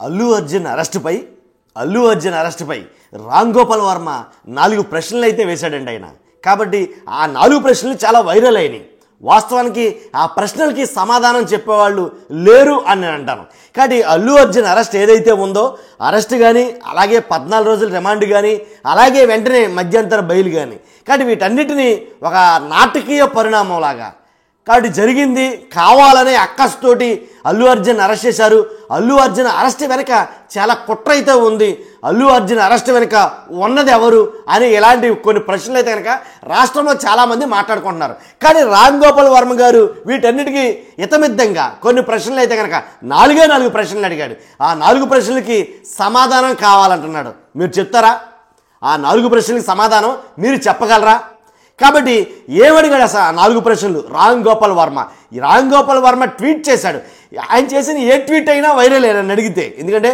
అల్లు అర్జున్ అరెస్టుపై రామ్ గోపాల్ వర్మ 4 ప్రశ్నలు అయితే వేశాడండి ఆయన. కాబట్టి ఆ 4 ప్రశ్నలు చాలా వైరల్ అయినాయి. వాస్తవానికి ఆ ప్రశ్నలకి సమాధానం చెప్పేవాళ్ళు లేరు అని నేను అంటాను. కాబట్టి అల్లు అర్జున్ అరెస్ట్ ఏదైతే ఉందో అరెస్ట్ కానీ, అలాగే 14 రోజుల రిమాండ్ కానీ, అలాగే వెంటనే మధ్యంతర బెయిల్ కానీ, కాబట్టి వీటన్నిటినీ ఒక నాటకీయ పరిణామంలాగా కాబట్టి జరిగింది. కావాలనే అక్కస్తోటి అల్లు అర్జున్ అరెస్ట్ చేశారు. అల్లు అర్జున్ అరెస్ట్ వెనక చాలా కుట్ర అయితే ఉంది. అల్లు అర్జున్ అరెస్ట్ వెనక ఉన్నది ఎవరు అని ఇలాంటి కొన్ని ప్రశ్నలు అయితే కనుక రాష్ట్రంలో చాలామంది మాట్లాడుకుంటున్నారు. కానీ రామ్ గోపాల్ వర్మ గారు వీటన్నిటికీ ఇతమిద్దంగా కొన్ని ప్రశ్నలు అయితే కనుక 4 ప్రశ్నలు అడిగాడు. ఆ 4 ప్రశ్నలకి సమాధానం కావాలంటున్నాడు. మీరు చెప్తారా? ఆ 4 ప్రశ్నలకి సమాధానం మీరు చెప్పగలరా? కాబట్టి ఏమడిగాడు అసలు ఆ 4 ప్రశ్నలు రామ్ గోపాల్ వర్మ. ఈ రామ్ గోపాల్ వర్మ ట్వీట్ చేశాడు. ఆయన చేసిన ఏ ట్వీట్ అయినా వైరల్ అని అడిగితే, ఎందుకంటే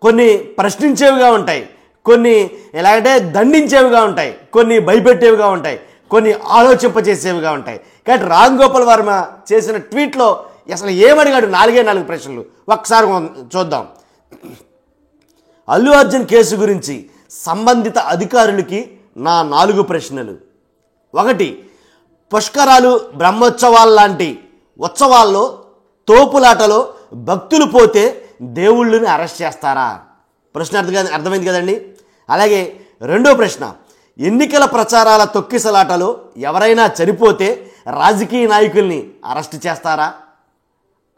కొన్ని ప్రశ్నించేవిగా ఉంటాయి, కొన్ని ఎలాగంటే దండించేవిగా ఉంటాయి, కొన్ని భయపెట్టేవిగా ఉంటాయి, కొన్ని ఆలోచింపచేసేవిగా ఉంటాయి. కాబట్టి రామ్ గోపాల్ వర్మ చేసిన ట్వీట్లో అసలు ఏమడిగాడు 4 ప్రశ్నలు ఒకసారి చూద్దాం. అల్లు అర్జున్ కేసు గురించి సంబంధిత అధికారులకి నా 4 ప్రశ్నలు. 1. పుష్కరాలు, బ్రహ్మోత్సవాలు లాంటి ఉత్సవాల్లో తోపులాటలో భక్తులు పోతే దేవుళ్ళని అరెస్ట్ చేస్తారా? ప్రశ్న అర్థమైంది కదండి. అలాగే 2వ ప్రశ్న, ఎన్నికల ప్రచారాల తొక్కిసలాటలో ఎవరైనా చనిపోతే రాజకీయ నాయకుల్ని అరెస్ట్ చేస్తారా?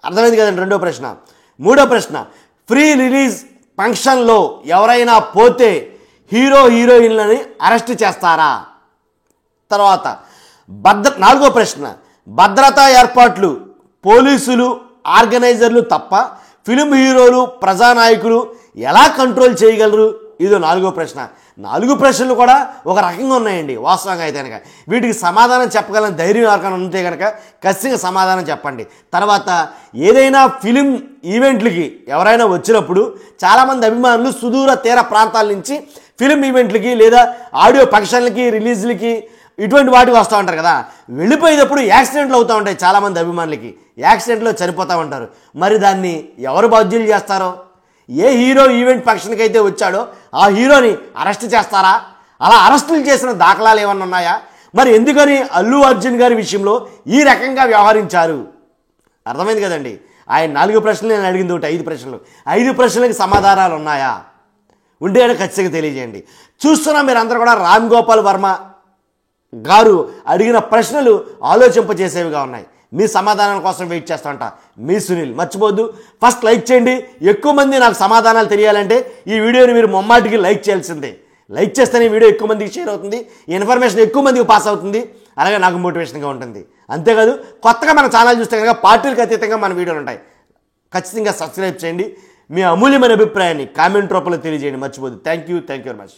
అర్థమైంది కదండి 2వ ప్రశ్న. 3వ ప్రశ్న, ఫ్రీ రిలీజ్ ఫంక్షన్లో ఎవరైనా పోతే హీరోయిన్లని అరెస్ట్ చేస్తారా? తర్వాత 4వ ప్రశ్న, భద్రతా ఏర్పాట్లు పోలీసులు, ఆర్గనైజర్లు తప్ప ఫిలిం హీరోలు, ప్రజానాయకులు ఎలా కంట్రోల్ చేయగలరు? ఇది 4వ ప్రశ్న. 4 ప్రశ్నలు కూడా ఒక రకంగా ఉన్నాయండి వాస్తవంగా అయితే కనుక. వీటికి సమాధానం చెప్పగలని ధైర్యం ఎవరికైనా ఉంటే కనుక ఖచ్చితంగా సమాధానం చెప్పండి. తర్వాత ఏదైనా ఫిలిం ఈవెంట్లకి ఎవరైనా వచ్చినప్పుడు చాలామంది అభిమానులు సుదూర తీర ప్రాంతాల నుంచి ఫిలిం ఈవెంట్లకి లేదా ఆడియో ఫంక్షన్లకి, రిలీజ్లకి ఇటువంటి వాటికి వస్తూ ఉంటారు కదా. వెళ్ళిపోయేటప్పుడు యాక్సిడెంట్లు అవుతూ ఉంటాయి. చాలామంది అభిమానులకి యాక్సిడెంట్లో చనిపోతూ ఉంటారు. మరి దాన్ని ఎవరు బాధ్యులు చేస్తారో? ఏ హీరో ఈవెంట్ ఫంక్షన్కి అయితే వచ్చాడో ఆ హీరోని అరెస్ట్ చేస్తారా? అలా అరెస్టులు చేసిన దాఖలాలు ఏమన్నా ఉన్నాయా? మరి ఎందుకని అల్లు అర్జున్ గారి విషయంలో ఈ రకంగా వ్యవహరించారు? అర్థమైంది కదండి. ఆయన 4 ప్రశ్నలు, నేను అడిగింది ఒకటి 5 ప్రశ్నలు. 5 ప్రశ్నలకి సమాధానాలు ఉన్నాయా? ఉంటే అని ఖచ్చితంగా తెలియజేయండి. చూస్తున్నా మీరు అందరూ కూడా రామ్ గోపాల్ వర్మ గారు అడిగిన ప్రశ్నలు ఆలోచింపజేసేవిగా ఉన్నాయి. మీ సమాధానం కోసం వెయిట్ చేస్తాంట మీ సునీల్. మర్చిపోద్దు, ఫస్ట్ లైక్ చేయండి. ఎక్కువ మంది నాకు సమాధానాలు తెలియాలంటే ఈ వీడియోని మీరు మొమ్మాటికి లైక్ చేయాల్సిందే. లైక్ చేస్తేనే వీడియో ఎక్కువ మందికి షేర్ అవుతుంది, ఈ ఇన్ఫర్మేషన్ ఎక్కువ మందికి పాస్ అవుతుంది, అలాగే నాకు మోటివేషన్గా ఉంటుంది. అంతేకాదు, కొత్తగా మన ఛానల్ చూస్తే కనుక పార్టీలకు అతీతంగా మన వీడియోలు ఉంటాయి. ఖచ్చితంగా సబ్స్క్రైబ్ చేయండి. మీ అమూల్యమైన అభిప్రాయాన్ని కామెంట్ రూపంలో తెలియజేయండి. మర్చిపోద్దు. Thank you very much.